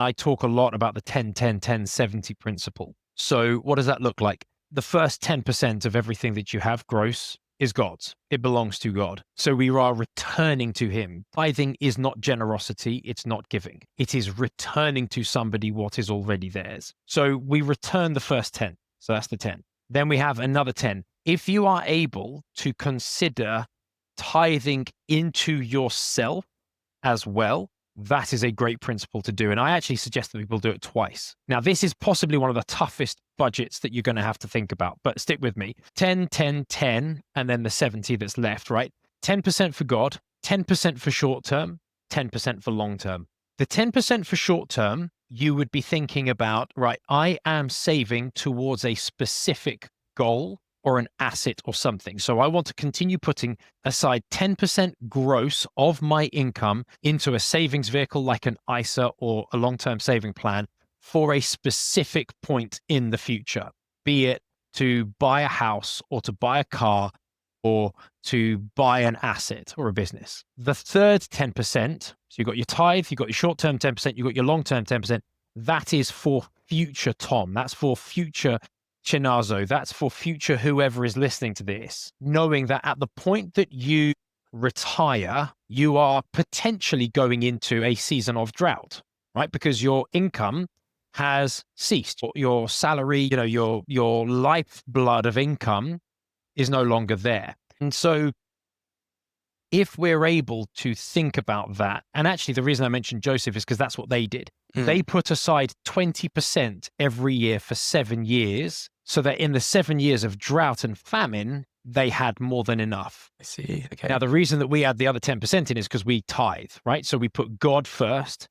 I talk a lot about the 10-10-10-70 principle. So what does that look like? The first 10% of everything that you have gross is God's. It belongs to God. So we are returning to him. Tithing is not generosity. It's not giving. It is returning to somebody what is already theirs. So we return the first 10. So that's the 10. Then we have another 10. If you are able to consider tithing into yourself as well, that is a great principle to do. And I actually suggest that people do it twice. Now, this is possibly one of the toughest budgets that you're going to have to think about, but stick with me. 10, 10, 10, and then the 70 that's left, right? 10% for God, 10% for short term, 10% for long term. The 10% for short term, you would be thinking about, right, I am saving towards a specific goal or an asset or something. So I want to continue putting aside 10% gross of my income into a savings vehicle like an ISA or a long-term saving plan for a specific point in the future, be it to buy a house or to buy a car or to buy an asset or a business. The third 10%, so you've got your tithe, you've got your short-term 10%, you've got your long-term 10%, that is for future Tom. That's for future Chinazo. That's for future whoever is listening to this, knowing that at the point that you retire, you are potentially going into a season of drought, right? Because your income has ceased. Your salary, your lifeblood of income is no longer there. And so if we're able to think about that, and actually the reason I mentioned Joseph is because that's what they did. They put aside 20% every year for 7 years so that in the 7 years of drought and famine, they had more than enough. I see. Okay. Now, the reason that we add the other 10% in is because we tithe, right? So we put God first.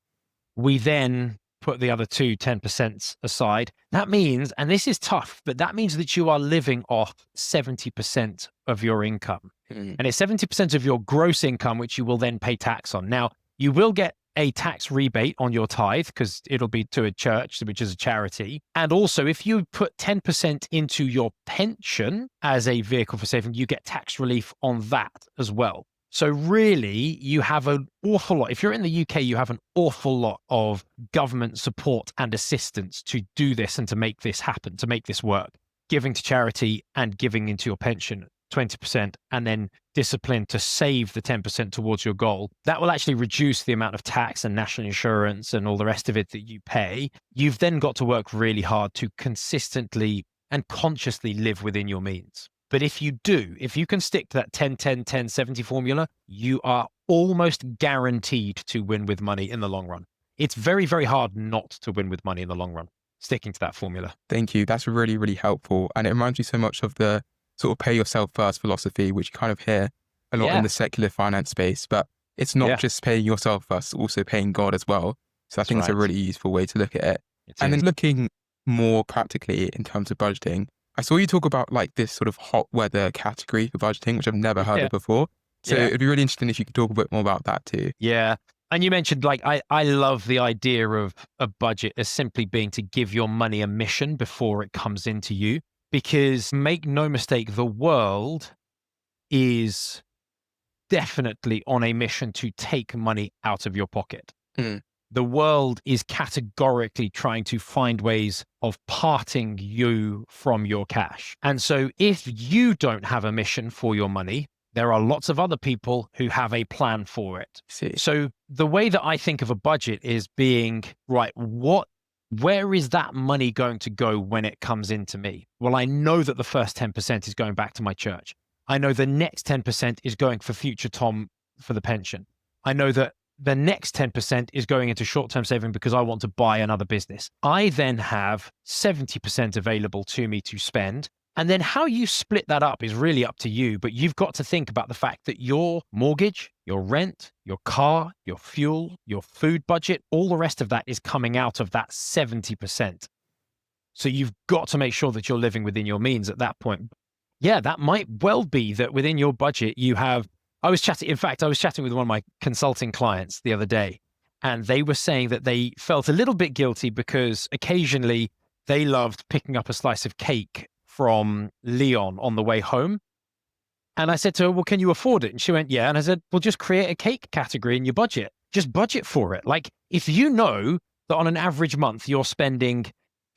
We then put the other 10% aside. That means, and this is tough, but that means that you are living off 70% of your income. And it's 70% of your gross income, which you will then pay tax on. Now, you will get a tax rebate on your tithe because it'll be to a church, which is a charity. And also, if you put 10% into your pension as a vehicle for saving, you get tax relief on that as well. So really, you have an awful lot. If you're in the UK, you have an awful lot of government support and assistance to do this and to make this happen, to make this work. Giving to charity and giving into your pension, 20%, and then discipline to save the 10% towards your goal. That will actually reduce the amount of tax and national insurance and all the rest of it that you pay. You've then got to work really hard to consistently and consciously live within your means. But if you do, if you can stick to that 10-10-10-70 formula, you are almost guaranteed to win with money in the long run. It's very, very hard not to win with money in the long run, sticking to that formula. Thank you. That's really, really helpful. And it reminds me so much of the sort of pay yourself first philosophy, which you kind of hear a lot in the secular finance space. But it's not just paying yourself first, it's also paying God as well. So I think it's a really useful way to look at it. And then looking more practically in terms of budgeting, I saw you talk about like this sort of hot weather category for budgeting, which I've never heard of before. So it'd be really interesting if you could talk a bit more about that too. Yeah. And you mentioned, like, I love the idea of a budget as simply being to give your money a mission before it comes into you. Because make no mistake, the world is definitely on a mission to take money out of your pocket. The world is categorically trying to find ways of parting you from your cash. And so if you don't have a mission for your money, there are lots of other people who have a plan for it. So the way that I think of a budget is being, right, where is that money going to go when it comes into me? Well, I know that the first 10% is going back to my church. I know the next 10% is going for future Tom for the pension. I know that the next 10% is going into short-term saving because I want to buy another business. I then have 70% available to me to spend. And then how you split that up is really up to you, but you've got to think about the fact that your mortgage, your rent, your car, your fuel, your food budget, all the rest of that is coming out of that 70%. So you've got to make sure that you're living within your means at that point. Yeah, that might well be that within your budget you have, I was chatting with one of my consulting clients the other day, and they were saying that they felt a little bit guilty because occasionally they loved picking up a slice of cake from Leon on the way home. And I said to her, well, can you afford it? And she went, yeah. And I said, well, just create a cake category in your budget. Just budget for it. Like, if you know, that on an average month, you're spending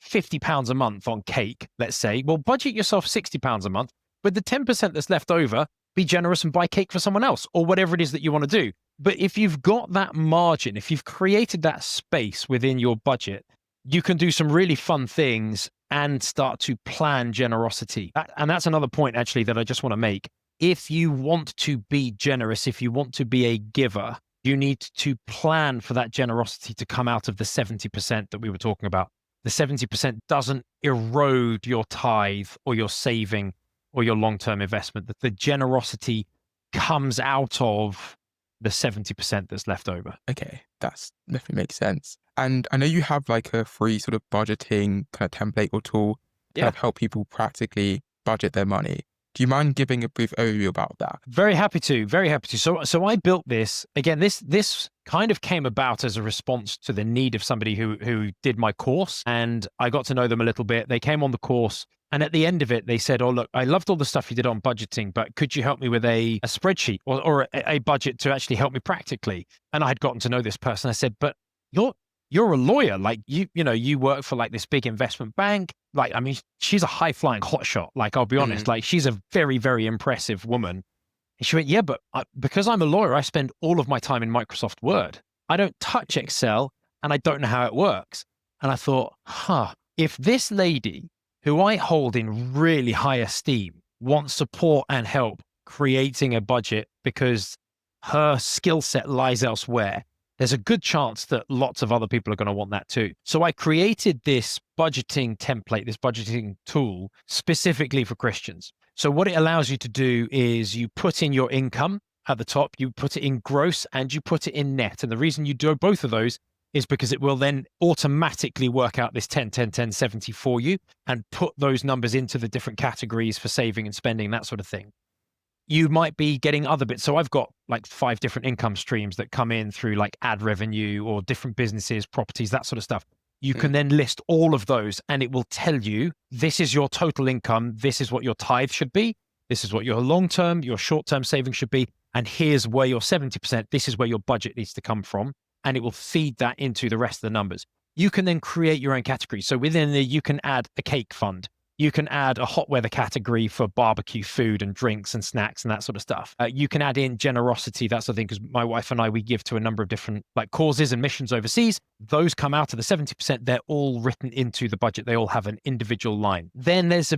£50 a month on cake, let's say. Well, budget yourself £60 a month. With the 10% that's left over, be generous and buy cake for someone else or whatever it is that you want to do. But if you've got that margin, if you've created that space within your budget, you can do some really fun things and start to plan generosity. And that's another point, actually, that I just want to make. If you want to be generous, if you want to be a giver, you need to plan for that generosity to come out of the 70% that we were talking about. The 70% doesn't erode your tithe or your saving or your long-term investment. That the generosity comes out of the 70% that's left over. Okay, that's definitely makes sense. And I know you have like a free sort of budgeting kind of template or tool to kind of help people practically budget their money. Do you mind giving a brief overview about that? Very happy to. Very happy to. So I built this. Again, this kind of came about as a response to the need of somebody who did my course, and I got to know them a little bit. They came on the course, and at the end of it, they said, "Oh, look, I loved all the stuff you did on budgeting, but could you help me with a spreadsheet or a budget to actually help me practically?" And I had gotten to know this person. I said, "But you're a lawyer, like you work for like this big investment bank. Like, I mean, she's a high flying hotshot. Like, I'll be honest, like she's a very, very impressive woman." And she went, "Yeah, but because I'm a lawyer, I spend all of my time in Microsoft Word. I don't touch Excel and I don't know how it works." And I thought, if this lady who I hold in really high esteem wants support and help creating a budget because her skill set lies elsewhere, there's a good chance that lots of other people are going to want that too. So I created this budgeting template, this budgeting tool specifically for Christians. So what it allows you to do is you put in your income at the top, you put it in gross and you put it in net. And the reason you do both of those is because it will then automatically work out this 10, 10, 10, 70 for you and put those numbers into the different categories for saving and spending, that sort of thing. You might be getting other bits. So I've got like 5 different income streams that come in through like ad revenue or different businesses, properties, that sort of stuff. You can then list all of those and it will tell you, this is your total income. This is what your tithe should be. This is what your long-term, your short-term savings should be. And here's where your 70%, this is where your budget needs to come from. And it will feed that into the rest of the numbers. You can then create your own category. So within there, you can add a cake fund. You can add a hot weather category for barbecue food and drinks and snacks and that sort of stuff. You can add in generosity, that sort of thing, because my wife and I, we give to a number of different like causes and missions overseas. Those come out of the 70%. They're all written into the budget. They all have an individual line. Then there's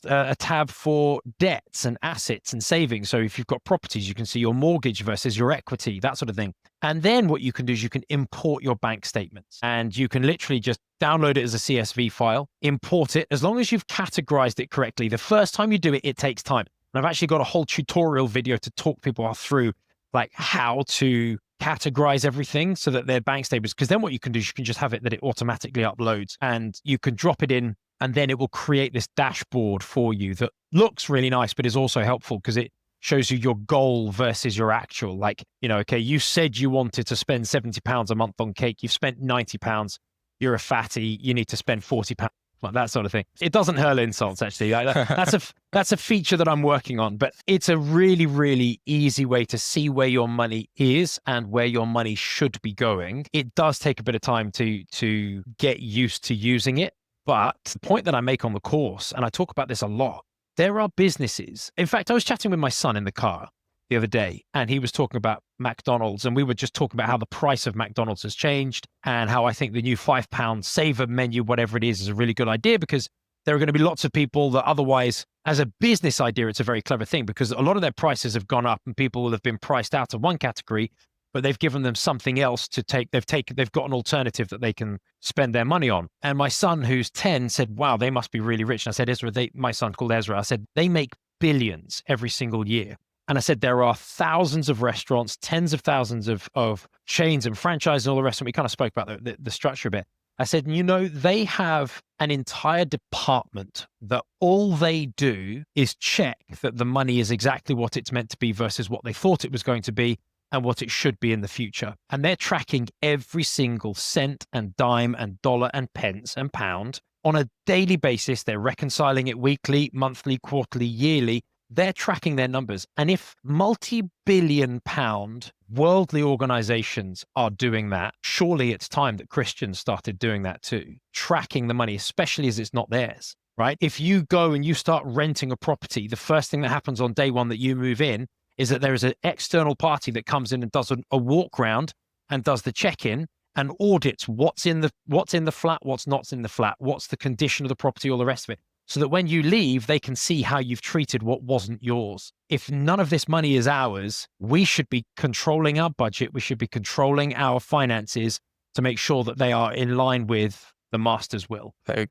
a tab for debts and assets and savings. So if you've got properties, you can see your mortgage versus your equity, that sort of thing. And then what you can do is you can import your bank statements and you can literally just download it as a CSV file, import it, as long as you've categorized it correctly. The first time you do it, it takes time. And I've actually got a whole tutorial video to talk people through like how to categorize everything so that they're bank statements. Because then what you can do is you can just have it that it automatically uploads and you can drop it in and then it will create this dashboard for you that looks really nice, but is also helpful because it shows you your goal versus your actual. Like, okay, you said you wanted to spend £70 a month on cake. You've spent £90. You're a fatty. You need to spend £40. Like that sort of thing. It doesn't hurl insults, actually. That's a feature that I'm working on, but it's a really, really easy way to see where your money is and where your money should be going. It does take a bit of time to get used to using it. But the point that I make on the course, and I talk about this a lot, there are businesses. In fact, I was chatting with my son in the car the other day, and he was talking about McDonald's, and we were just talking about how the price of McDonald's has changed and how I think the new £5 saver menu, whatever it is a really good idea because there are going to be lots of people that otherwise, as a business idea, it's a very clever thing because a lot of their prices have gone up and people will have been priced out of one category, but they've given them something else to take. They've got an alternative that they can spend their money on. And my son, who's 10, said, "Wow, they must be really rich." And I said, "Ezra, my son's called Ezra. I said, they make billions every single year." And I said, there are thousands of restaurants, tens of thousands of chains and franchises and all the rest. And we kind of spoke about the structure a bit. I said, they have an entire department that all they do is check that the money is exactly what it's meant to be versus what they thought it was going to be and what it should be in the future. And they're tracking every single cent and dime and dollar and pence and pound on a daily basis. They're reconciling it weekly, monthly, quarterly, yearly. they're tracking their numbers. And if multi-billion pound worldly organizations are doing that, surely it's time that Christians started doing that too, tracking the money, especially as it's not theirs, right? If you go and you start renting a property, the first thing that happens on day one that you move in is that there is an external party that comes in and does a walk round and does the check-in and audits what's in the flat, what's not in the flat, what's the condition of the property, all the rest of it, so that when you leave, they can see how you've treated what wasn't yours. If none of this money is ours, we should be controlling our budget. We should be controlling our finances to make sure that they are in line with the master's will. So